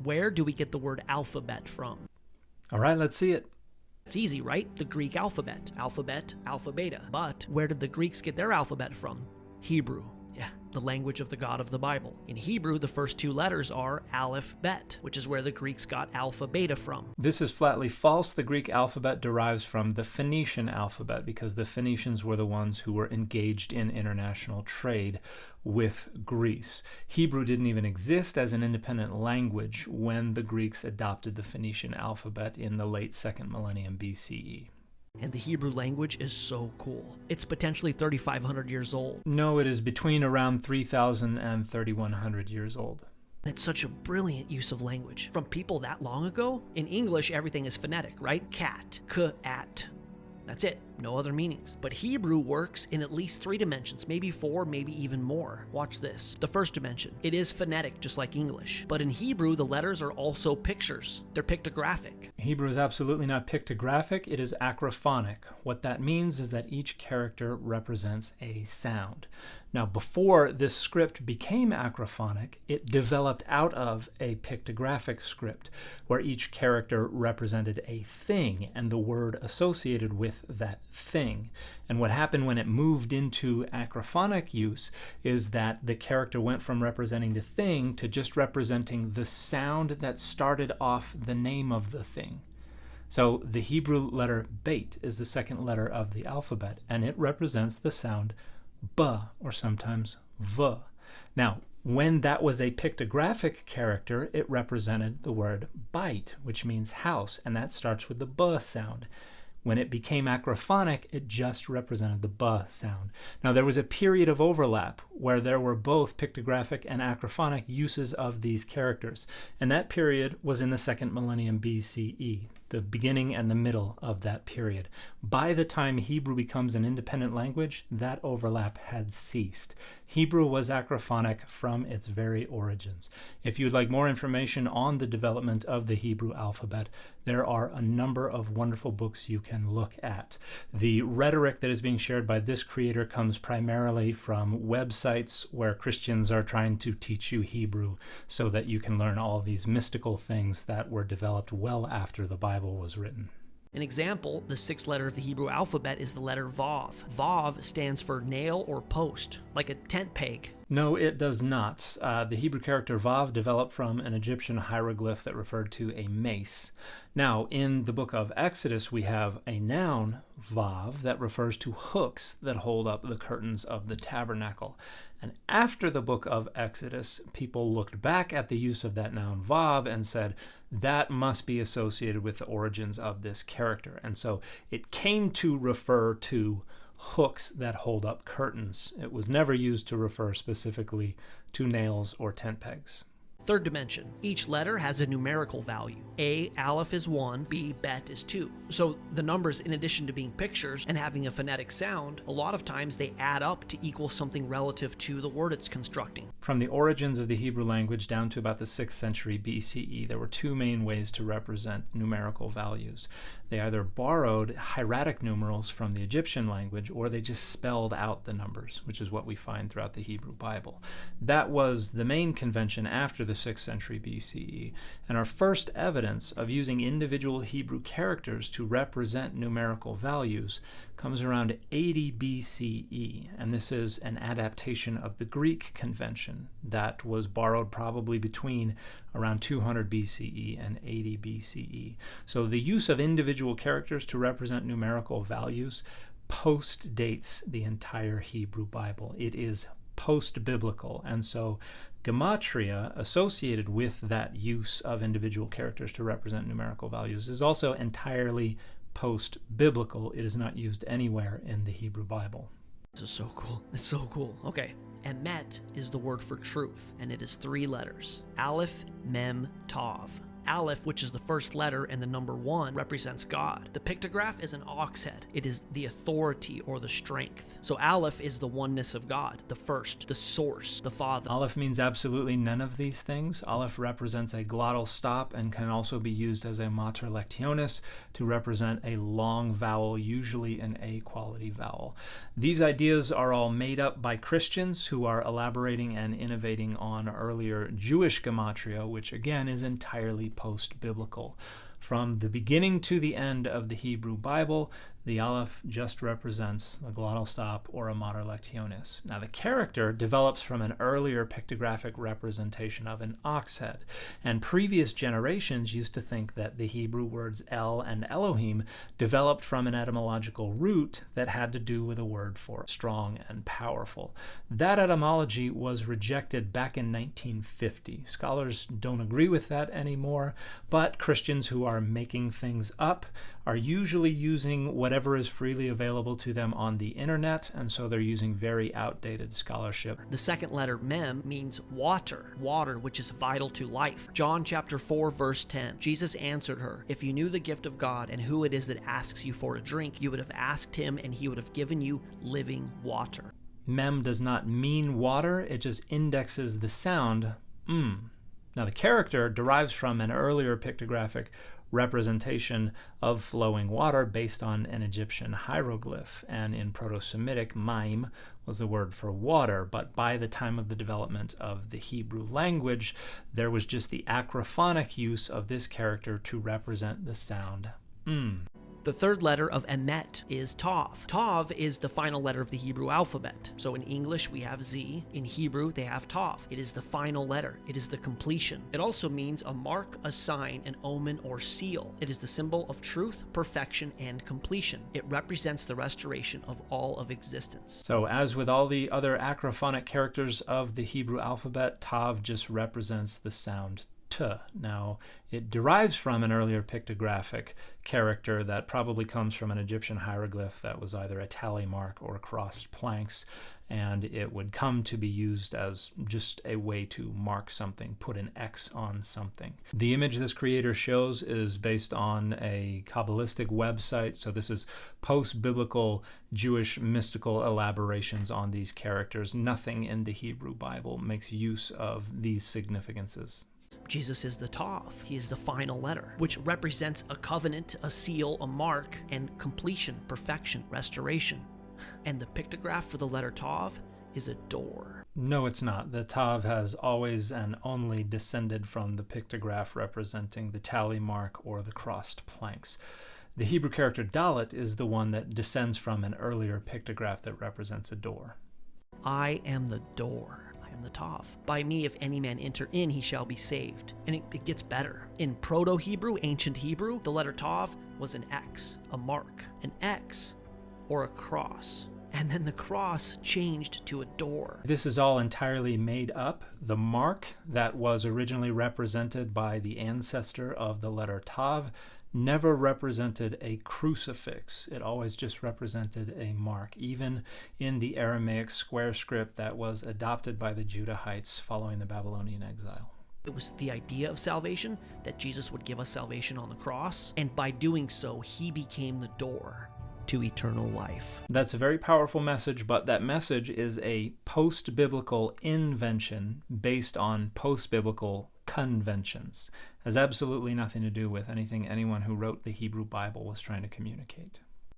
Where do we get the word alphabet from? All right, let's see it. It's easy, right? The Greek alphabet. Alphabet, alpha, beta. But where did the Greeks get their alphabet from? Hebrew. Yeah, the language of the God of the Bible. In Hebrew, the first two letters are aleph, bet, which is where the Greeks got alpha, beta from. This is flatly false. The Greek alphabet derives from the Phoenician alphabet because the Phoenicians were the ones who were engaged in international trade with Greece. Hebrew didn't even exist as an independent language when the Greeks adopted the Phoenician alphabet in the late 2nd millennium BCE. And the Hebrew language is so cool. It's potentially 3,500 years old. No, it is between around 3,000 and 3,100 years old. It's such a brilliant use of language. From people that long ago, in English, everything is phonetic, right? Cat, k-at. That's it. No other meanings. But Hebrew works in at least 3 dimensions, maybe 4, maybe even more. Watch this. The first dimension. It is phonetic, just like English. But in Hebrew, the letters are also pictures. They're pictographic. Hebrew is absolutely not pictographic. It is acrophonic. What that means is that each character represents a sound. Now, before this script became acrophonic, it developed out of a pictographic script, where each character represented a thing and the word associated with that thing. And what happened when it moved into acrophonic use is that the character went from representing the thing to just representing the sound that started off the name of the thing. So the Hebrew letter bet is the second letter of the alphabet, and it represents the sound b, or sometimes v. Now, when that was a pictographic character, it represented the word bite, which means house, and that starts with the b sound. When it became acrophonic, it just represented the b sound. Now, there was a period of overlap where there were both pictographic and acrophonic uses of these characters, and that period was in the 2nd millennium BCE, the beginning and the middle of that period. By the time Hebrew becomes an independent language, that overlap had ceased. Hebrew was acrophonic from its very origins. If you'd like more information on the development of the Hebrew alphabet, there are a number of wonderful books you can look at. The rhetoric that is being shared by this creator comes primarily from websites where Christians are trying to teach you Hebrew so that you can learn all these mystical things that were developed well after the Bible was written. An example, the 6th letter of the Hebrew alphabet is the letter Vav. Vav stands for nail or post, like a tent peg. No, it does not. The Hebrew character Vav developed from an Egyptian hieroglyph that referred to a mace. Now, in the book of Exodus, we have a noun, Vav, that refers to hooks that hold up the curtains of the tabernacle. And after the book of Exodus, people looked back at the use of that noun Vav and said, that must be associated with the origins of this character. And so it came to refer to hooks that hold up curtains. It was never used to refer specifically to nails or tent pegs. Third dimension. Each letter has a numerical value. A, aleph is 1, B, bet is 2. So the numbers, in addition to being pictures and having a phonetic sound, a lot of times they add up to equal something relative to the word it's constructing. From the origins of the Hebrew language down to about the 6th century BCE, there were 2 main ways to represent numerical values. They either borrowed hieratic numerals from the Egyptian language, or they just spelled out the numbers, which is what we find throughout the Hebrew Bible. That was the main convention after the 6th century BCE, and our first evidence of using individual Hebrew characters to represent numerical values comes around 80 BCE, and this is an adaptation of the Greek convention that was borrowed probably between around 200 BCE and 80 BCE. So the use of individual characters to represent numerical values post-dates the entire Hebrew Bible. It is post-biblical, and so gematria associated with that use of individual characters to represent numerical values is also entirely post-biblical. It is not used anywhere in the Hebrew Bible. This is so cool. It's so cool. Okay. Emet is the word for truth, and it is 3 letters. Aleph, Mem, Tav. Aleph, which is the first letter and the number 1, represents God. The pictograph is an ox head. It is the authority or the strength. So Aleph is the oneness of God, the first, the source, the Father. Aleph means absolutely none of these things. Aleph represents a glottal stop and can also be used as a mater lectionis to represent a long vowel, usually an A quality vowel. These ideas are all made up by Christians who are elaborating and innovating on earlier Jewish gematria, which again is entirely post-biblical. From the beginning to the end of the Hebrew Bible, the Aleph just represents the glottal stop or a mater lectionis. Now the character develops from an earlier pictographic representation of an ox head, and previous generations used to think that the Hebrew words El and Elohim developed from an etymological root that had to do with a word for strong and powerful. That etymology was rejected back in 1950. Scholars don't agree with that anymore, but Christians who are making things up are usually using whatever is freely available to them on the internet, and so they're using very outdated scholarship. The second letter, Mem, means water, which is vital to life. John chapter 4, verse 10. Jesus answered her, "If you knew the gift of God and who it is that asks you for a drink, you would have asked him and he would have given you living water." Mem does not mean water, it just indexes the sound Now the character derives from an earlier pictographic representation of flowing water based on an Egyptian hieroglyph, and in Proto-Semitic, maim was the word for water, but by the time of the development of the Hebrew language, there was just the acrophonic use of this character to represent the sound The third letter of Emet is Tav. Tav is the final letter of the Hebrew alphabet. So in English we have Z. In Hebrew they have Tav. It is the final letter. It is the completion. It also means a mark, a sign, an omen, or seal. It is the symbol of truth, perfection, and completion. It represents the restoration of all of existence. So as with all the other acrophonic characters of the Hebrew alphabet, Tav just represents the sound T. Now, it derives from an earlier pictographic character that probably comes from an Egyptian hieroglyph that was either a tally mark or crossed planks, and it would come to be used as just a way to mark something, put an X on something. The image this creator shows is based on a Kabbalistic website, so this is post-biblical Jewish mystical elaborations on these characters. Nothing in the Hebrew Bible makes use of these significances. Jesus is the Tav. He is the final letter, which represents a covenant, a seal, a mark, and completion, perfection, restoration. And the pictograph for the letter Tav is a door. No, it's not. The Tav has always and only descended from the pictograph representing the tally mark or the crossed planks. The Hebrew character Dalet is the one that descends from an earlier pictograph that represents a door. I am the door. I am the Tav. By me, if any man enter in, he shall be saved. And it gets better. In Proto-Hebrew, ancient Hebrew, the letter Tav was an X, a mark, an X, or a cross. And then the cross changed to a door. This is all entirely made up. The mark that was originally represented by the ancestor of the letter Tav never represented a crucifix. It always just represented a mark, even in the Aramaic square script that was adopted by the Judahites following the Babylonian exile. It was the idea of salvation, that Jesus would give us salvation on the cross, and by doing so, he became the door to eternal life. That's a very powerful message, but that message is a post-biblical invention based on post-biblical conventions. It has absolutely nothing to do with anything anyone who wrote the Hebrew Bible was trying to communicate.